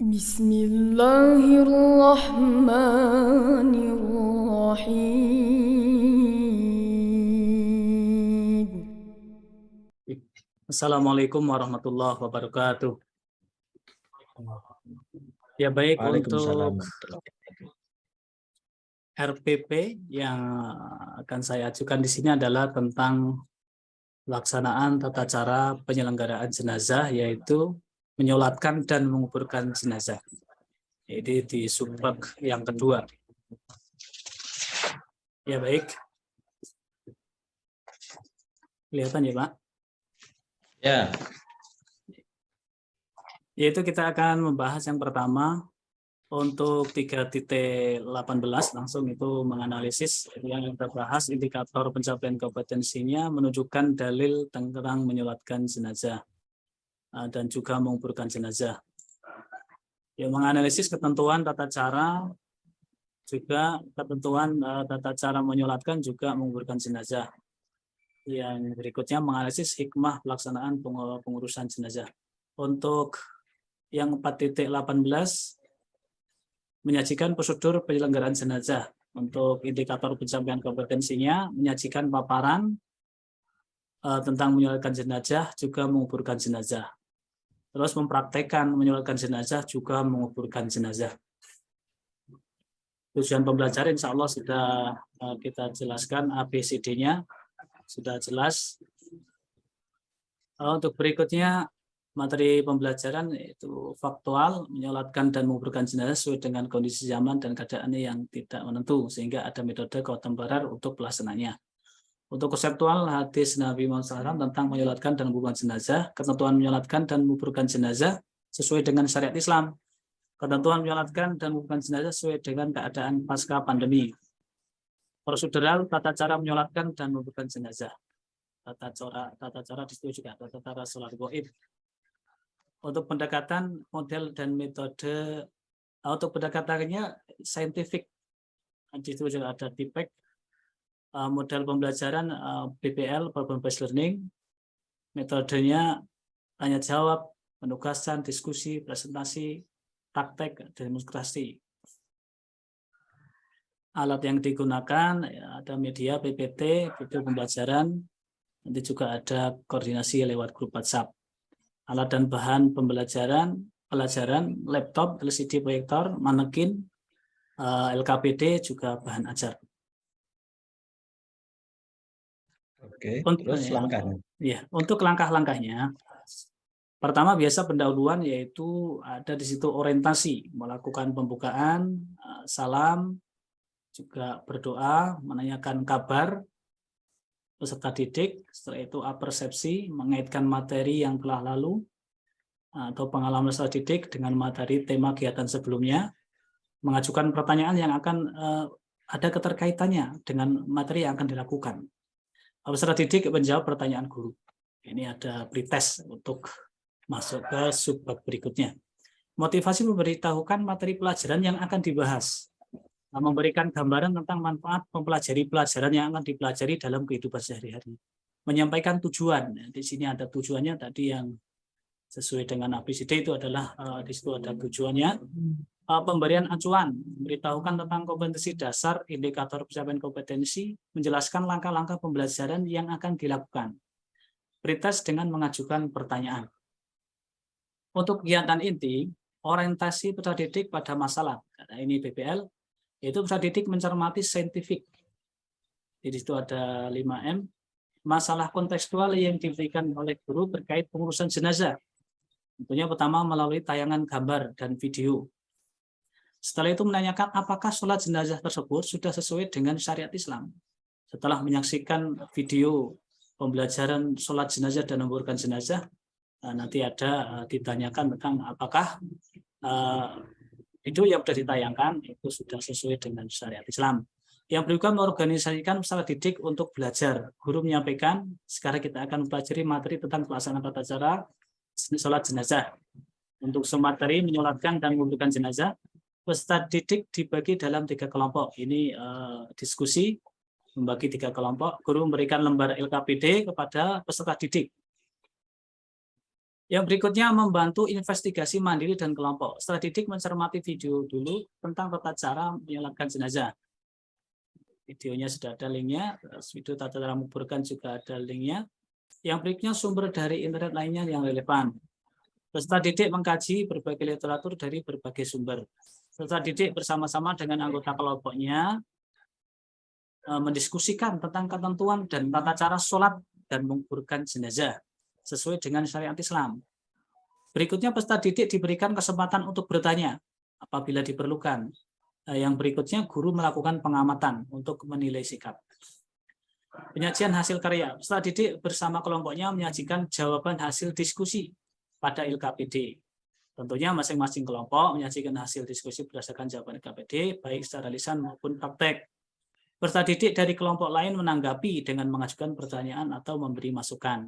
Bismillahirrahmanirrahim. Assalamualaikum warahmatullahi wabarakatuh. Ya baik, Waalaikumsalam. untuk RPP yang akan saya ajukan di sini adalah tentang pelaksanaan tata cara penyelenggaraan jenazah, yaitu menyolatkan dan menguburkan jenazah. Jadi di subbab yang kedua. Ya baik. Kelihatan ya Pak? Ya. Yaitu kita akan membahas yang pertama untuk 3.18 langsung itu menganalisis yang kita bahas indikator pencapaian kompetensinya menunjukkan dalil tentang menyolatkan jenazah dan juga menguburkan jenazah. Yang menganalisis ketentuan tata cara juga ketentuan tata cara menyolatkan juga menguburkan jenazah. Yang berikutnya menganalisis hikmah pelaksanaan pengurusan jenazah. Untuk yang 4.18 menyajikan prosedur penyelenggaraan jenazah. Untuk indikator pencapaian kompetensinya menyajikan paparan tentang menyolatkan jenazah juga menguburkan jenazah. Terus mempraktekkan menyolatkan jenazah juga menguburkan jenazah. Tujuan pembelajaran insya Allah sudah kita jelaskan ABCD-nya sudah jelas. Untuk berikutnya materi pembelajaran yaitu faktual, menyolatkan dan menguburkan jenazah sesuai dengan kondisi zaman dan keadaan yang tidak menentu, sehingga ada metode kontemporer untuk pelaksananya. Untuk konseptual, hadis Nabi Muhammad SAW tentang menyolatkan dan menguburkan jenazah, ketentuan menyolatkan dan menguburkan jenazah sesuai dengan syariat Islam, ketentuan menyolatkan dan menguburkan jenazah sesuai dengan keadaan pasca pandemi, prosedural tata cara menyolatkan dan menguburkan jenazah, tata cara di situ juga tata cara sholat gaib. Untuk pendekatan model dan metode, untuk pendekatannya saintifik, di situ juga ada TIPEC, model pembelajaran PBL, problem based learning, metodenya tanya jawab, penugasan, diskusi, presentasi, praktek, demonstrasi. Alat yang digunakan ada media PPT, video pembelajaran, nanti juga ada koordinasi lewat grup WhatsApp. Alat dan bahan pelajaran, laptop, LCD proyektor, manekin, LKPD, juga bahan ajar. Oke, terus langkahnya. Ya, untuk langkah-langkahnya, pertama biasa pendahuluan yaitu ada di situ orientasi, melakukan pembukaan, salam, juga berdoa, menanyakan kabar peserta didik, setelah itu persepsi, mengaitkan materi yang telah lalu atau pengalaman peserta didik dengan materi tema kegiatan sebelumnya, mengajukan pertanyaan yang akan ada keterkaitannya dengan materi yang akan dilakukan. Peserta didik menjawab pertanyaan guru. Ini ada pretest untuk masuk ke subbab berikutnya. Motivasi memberitahukan materi pelajaran yang akan dibahas, memberikan gambaran tentang manfaat mempelajari pelajaran yang akan dipelajari dalam kehidupan sehari-hari. Menyampaikan tujuan, di sini ada tujuannya tadi yang sesuai dengan ABCD itu adalah di situ ada tujuannya. Pemberian acuan, memberitahukan tentang kompetensi dasar, indikator pencapaian kompetensi, menjelaskan langkah-langkah pembelajaran yang akan dilakukan. Pretest dengan mengajukan pertanyaan. Untuk kegiatan inti, orientasi peserta didik pada masalah. Karena ini BPL, yaitu peserta didik mencermati saintifik. Di situ ada 5M. Masalah kontekstual yang diberikan oleh guru terkait pengurusan jenazah. Tentunya pertama melalui tayangan gambar dan video. Setelah itu menanyakan apakah sholat jenazah tersebut sudah sesuai dengan syariat Islam. Setelah menyaksikan video pembelajaran sholat jenazah dan menguburkan jenazah, nanti ada ditanyakan tentang apakah video yang sudah ditayangkan itu sudah sesuai dengan syariat Islam. Yang berikutnya mengorganisasikan peserta didik untuk belajar. Guru menyampaikan, sekarang kita akan mempelajari materi tentang pelaksanaan tata cara sholat jenazah. Untuk materi menyolatkan dan menguburkan jenazah, peserta didik dibagi dalam 3 kelompok. Ini diskusi, membagi 3 kelompok. Guru memberikan lembar LKPD kepada peserta didik. Yang berikutnya membantu investigasi mandiri dan kelompok. Setelah didik mencermati video dulu tentang tata cara menyolatkan jenazah. Videonya sudah ada linknya, video tata cara menguburkan juga ada linknya. Yang berikutnya sumber dari internet lainnya yang relevan. Peserta didik mengkaji berbagai literatur dari berbagai sumber. Peserta didik bersama-sama dengan anggota kelompoknya mendiskusikan tentang ketentuan dan tata cara sholat dan menguburkan jenazah sesuai dengan syariat Islam. Berikutnya peserta didik diberikan kesempatan untuk bertanya apabila diperlukan. Yang berikutnya guru melakukan pengamatan untuk menilai sikap. Penyajian hasil karya. Peserta didik bersama kelompoknya menyajikan jawaban hasil diskusi pada LKPD. Tentunya masing-masing kelompok menyajikan hasil diskusi berdasarkan jawaban LKPD baik secara lisan maupun praktek. Peserta didik dari kelompok lain menanggapi dengan mengajukan pertanyaan atau memberi masukan.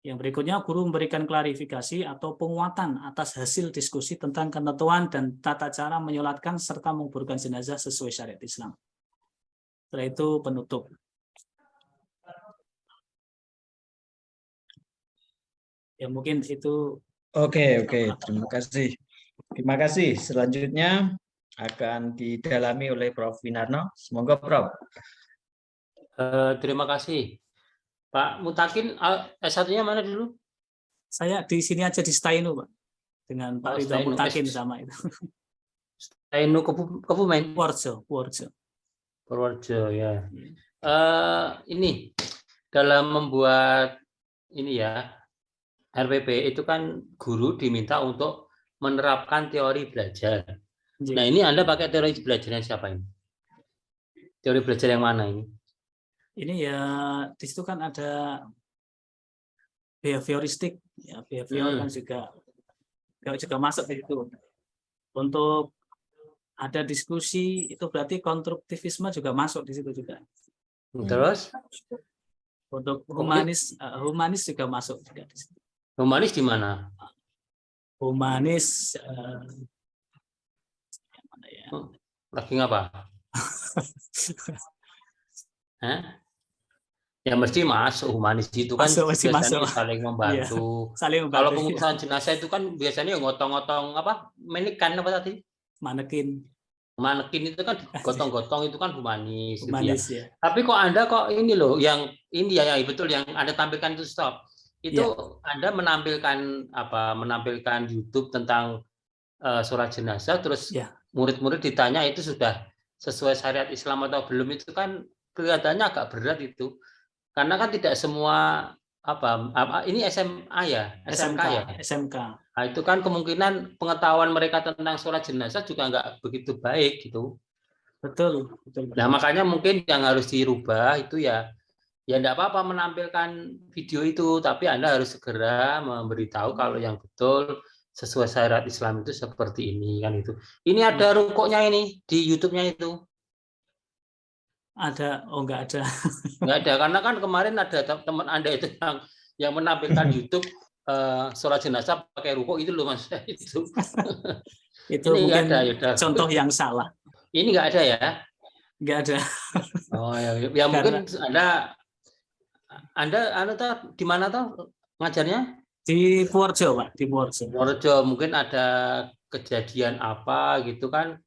Yang berikutnya, guru memberikan klarifikasi atau penguatan atas hasil diskusi tentang ketentuan dan tata cara menyolatkan serta menguburkan jenazah sesuai syariat Islam. Setelah itu penutup. Ya mungkin itu. Oke, terima kasih. Terima kasih. Selanjutnya akan didalami oleh Prof. Winarno. Semoga Prof. Terima kasih. Pak Mutakin, S1-nya mana dulu? Saya di sini aja di Stainu, Pak. Dengan Pak Ridho Mutakin sama itu. Stainu Kebumen? Purworejo, ya. Ini, dalam membuat ini ya, RPP itu kan guru diminta untuk menerapkan teori belajar. Nah, ini Anda pakai teori belajarnya siapa ini? Teori belajar yang mana ini? Ini ya di situ kan ada behavioristik, ya behavior kan juga masuk di situ. Untuk ada diskusi itu berarti konstruktivisme juga masuk di situ juga. Terus? Untuk humanis juga masuk juga di situ. Humanis di mana? Humanis mana ya? Lagi ngapa? Ya mesti masuk, humanis itu kan biasanya saling membantu. Iya, saling membantu. Kalau pengurusan jenazah itu kan biasanya ngotong-ngotong apa? Manekin apa tadi? Manekin itu kan gotong-gotong itu kan humanis. Humanis gitu ya. Tapi kok Anda kok ini loh, yang ini ya betul yang Anda tampilkan itu stop. Itu Anda menampilkan YouTube tentang sholat jenazah, terus murid-murid ditanya itu sudah sesuai syariat Islam atau belum, itu kan kelihatannya agak berat itu. Karena kan tidak semua ini SMA ya, SMK ya. SMK. Nah, itu kan kemungkinan pengetahuan mereka tentang sholat jenazah juga nggak begitu baik gitu. Betul. Nah, makanya mungkin yang harus dirubah itu ya enggak apa-apa menampilkan video itu, tapi Anda harus segera memberitahu kalau yang betul sesuai syariat Islam itu seperti ini kan itu. Ini ada rukuknya ini di YouTube-nya itu. Ada, enggak ada. Enggak ada, karena kan kemarin ada teman Anda itu yang menampilkan YouTube sholat jenazah pakai rukuk itu loh Mas. Itu ini mungkin ada, contoh yang salah. Ini enggak ada ya? Enggak ada. Oh ya mungkin Anda tahu di mana tuh ngajarnya? Di Purworejo, Pak, di Purworejo. Mungkin ada kejadian apa gitu kan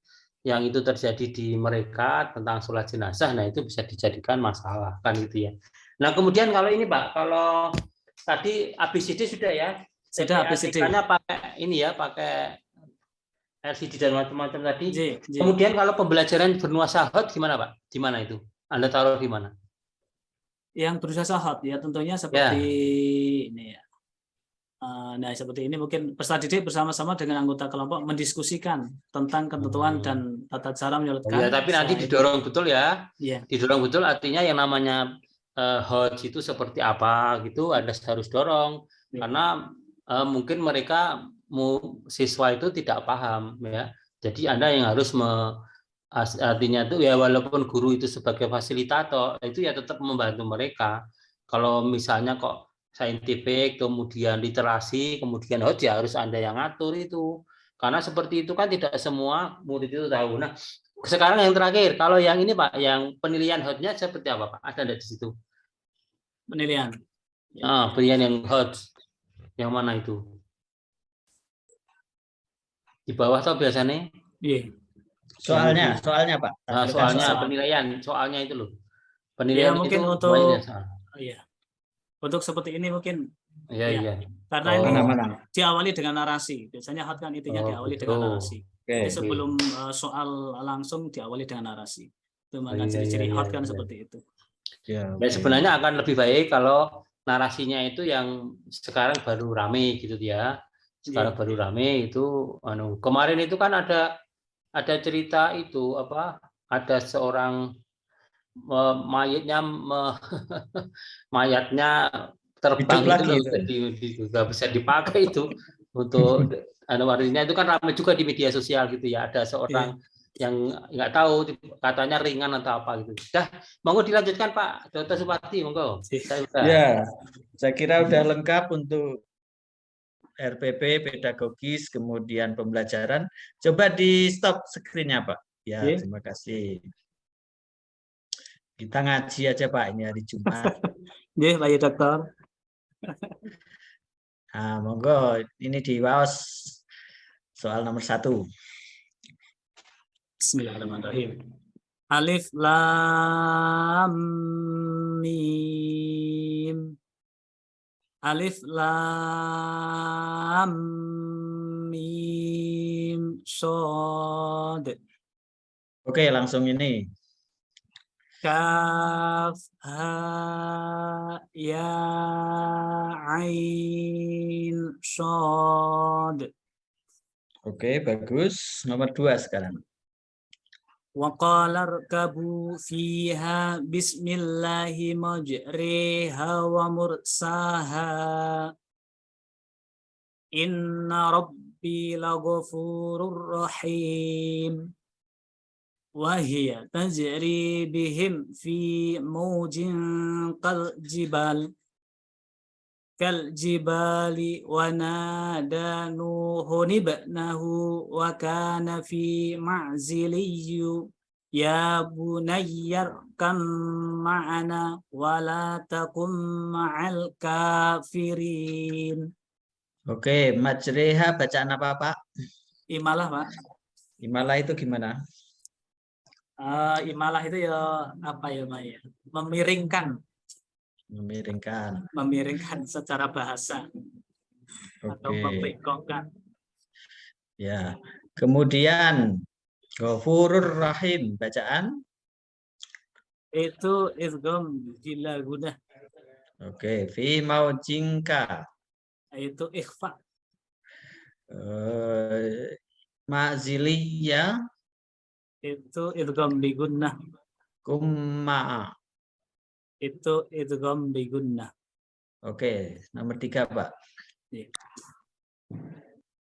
yang itu terjadi di mereka tentang sholat jenazah, nah itu bisa dijadikan masalah kan gitu ya. Nah kemudian kalau ini Pak, kalau tadi ABCD sudah ya, sudah ABCD. Karena pakai ini ya, pakai LCD dan macam-macam tadi. Kemudian kalau pembelajaran bernuansa hot gimana Pak? Di mana itu? Anda taruh di mana? Yang berusaha hot ya tentunya seperti ini ya. Nah seperti ini mungkin peserta didik bersama-sama dengan anggota kelompok mendiskusikan tentang ketentuan dan tata cara menyolatkan. Ya, tapi nanti didorong betul ya. Didorong betul artinya yang namanya hot itu seperti apa gitu Anda harus dorong karena mungkin mereka siswa itu tidak paham ya. Jadi Anda yang harus artinya itu ya walaupun guru itu sebagai fasilitator itu ya tetap membantu mereka. Kalau misalnya kok saintifik, kemudian literasi, kemudian hot ya harus Anda yang ngatur itu. Karena seperti itu kan tidak semua murid itu tahu. Nah, sekarang yang terakhir, kalau yang ini Pak, yang penilaian hotnya seperti apa Pak? Ada di situ? Penilaian. Penilaian yang hot. Yang mana itu? Di bawah atau biasanya? Iya. Soalnya Pak. Nah, Tampilkan soalnya soal. penilaian, soalnya itu loh. Ya Penilaian mungkin itu untuk banyak soal. iya. Untuk seperti ini mungkin Iya, ya. iya. Karena ini Mana? diawali dengan narasi. Biasanya hot kan intinya diawali gitu. dengan narasi. Oke. Jadi sebelum soal langsung diawali dengan narasi. Itu makanya iya, ciri-ciri iya, hot kan iya. seperti itu. Ya, Dan sebenarnya akan lebih baik kalau narasinya itu yang sekarang baru rame gitu ya. Sekarang baru rame itu kemarin itu kan ada cerita itu apa? Ada seorang mayatnya terbang hidup itu lagi loh, nggak bisa dipakai itu untuk warnanya itu kan ramai juga di media sosial gitu ya. Ada seorang yang nggak tahu katanya ringan atau apa gitu. Dah, monggo dilanjutkan Pak Dr. Supati, monggo. Ya, saya kira udah lengkap untuk RPP pedagogis, kemudian pembelajaran. Coba di stop screen-nya Pak. Ya, terima kasih. Kita ngaji aja Pak, ini hari Jumat. Iya, Pak Dokter. Nah, monggo, ini di WAOS soal nomor 1. Bismillahirrahmanirrahim. Alif lam mim. Alif lam mim shad. Oke, langsung ini. Kaf ha ya ain shad. Oke, bagus. Nomor 2 sekarang. Wa qala rkabu fiha bismillahi majriha wa mursaha. Inna rabbi laghafurur rahim. Wa hiya tajri bihim fi mawjin kal jibali wa nada nuhun ibnahu wa kana fi ma'ziliyyu ya bunayyar kam ma'ana wa la takum ma'al kafirin. Oke, majreha bacaan apa Pak? Imalah Pak. Imalah itu gimana? Imalah itu ya apa ya Pak ya? Memiringkan secara bahasa. Atau membengkokkan. Ya. Kemudian Ghafurur Rahim bacaan Itu idgham bila gudah. Oke, fi maujingka. Itu ikhfa. Ma'ziliyya Itu idgham bi gunnah. kumma. Itu idgham bi gunnah. Oke, nomor 3 Pak.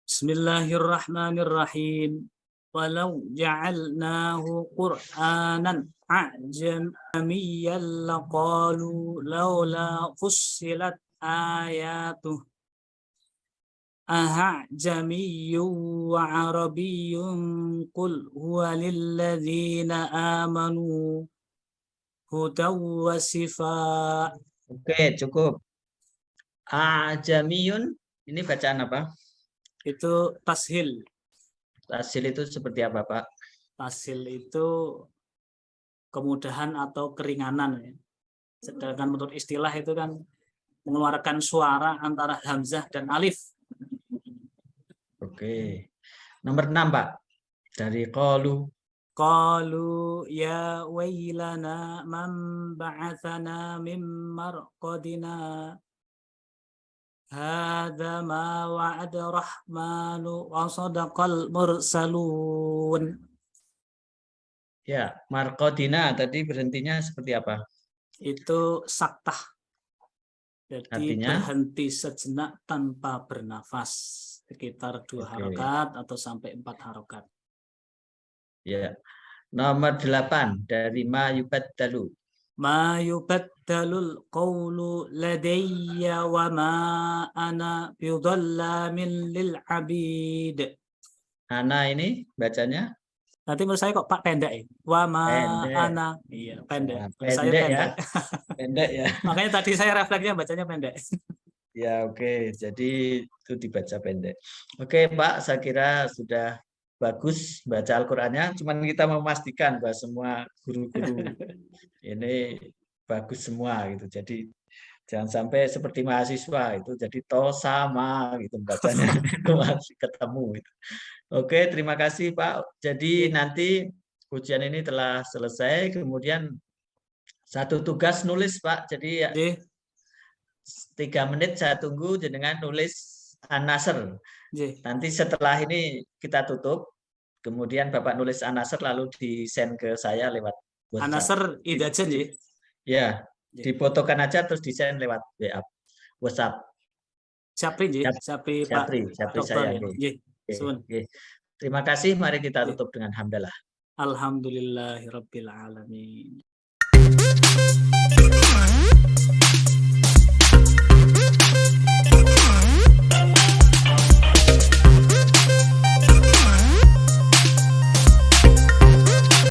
Bismillahirrahmanirrahim. Walau ja'alnahu Qur'anan a'jamiyyan laqalu laula fussilat ayatuh aha'jamiyyun wa arabiyyun qul huwa lilladzina amanu hudaw wa sifaa. Oke, cukup. Ajamiyun ini bacaan apa? Itu tashil. Tashil itu seperti apa, Pak? Tashil itu kemudahan atau keringanan. Sedangkan menurut istilah itu kan mengeluarkan suara antara hamzah dan alif. Oke. Nomor 6, Pak. Dari qalu. Qalu ya wailana man ba'athana min marqadina. Hadza ma wa'ada rahmanu wa sadaqal mursalun. Ya, marqadina tadi berhentinya seperti apa? Itu saktah. Jadi artinya berhenti sejenak tanpa bernafas, sekitar 2 harokat atau sampai 4 harokat. Ya. Nomor 8 dari ma yubaddalu. Ma yubaddalul qawlu ladayya wa ma ana bidhallamin lil abid. Ana ini bacanya? Nanti menurut saya kok Pak pendek ya. Wa ma ana. Iya, pendek. Pendek, saya pendek. Ya. Pendek ya. Makanya tadi saya refleksnya bacanya pendek. Ya, oke. Jadi itu dibaca pendek. Oke, Pak, saya kira sudah bagus baca Al-Qur'annya. Cuman kita memastikan bahwa semua guru-guru ini bagus semua gitu. Jadi jangan sampai seperti mahasiswa itu jadi to sama gitu bacanya itu masih ketemu gitu. Oke, terima kasih Pak. Jadi nanti ujian ini telah selesai, kemudian satu tugas nulis Pak. Jadi 3 menit saya tunggu jenengan nulis An-Nasr. Nanti setelah ini kita tutup, kemudian Bapak nulis An-Nasr lalu di-send ke saya lewat WhatsApp. An-Nasr idajan ya? Ya, difotokan aja terus di-send lewat WA, WhatsApp. Sapri Pak saya. Ya. Oke. Terima kasih, mari kita tutup dengan hamdalah. Alhamdulillahirabbil alamin.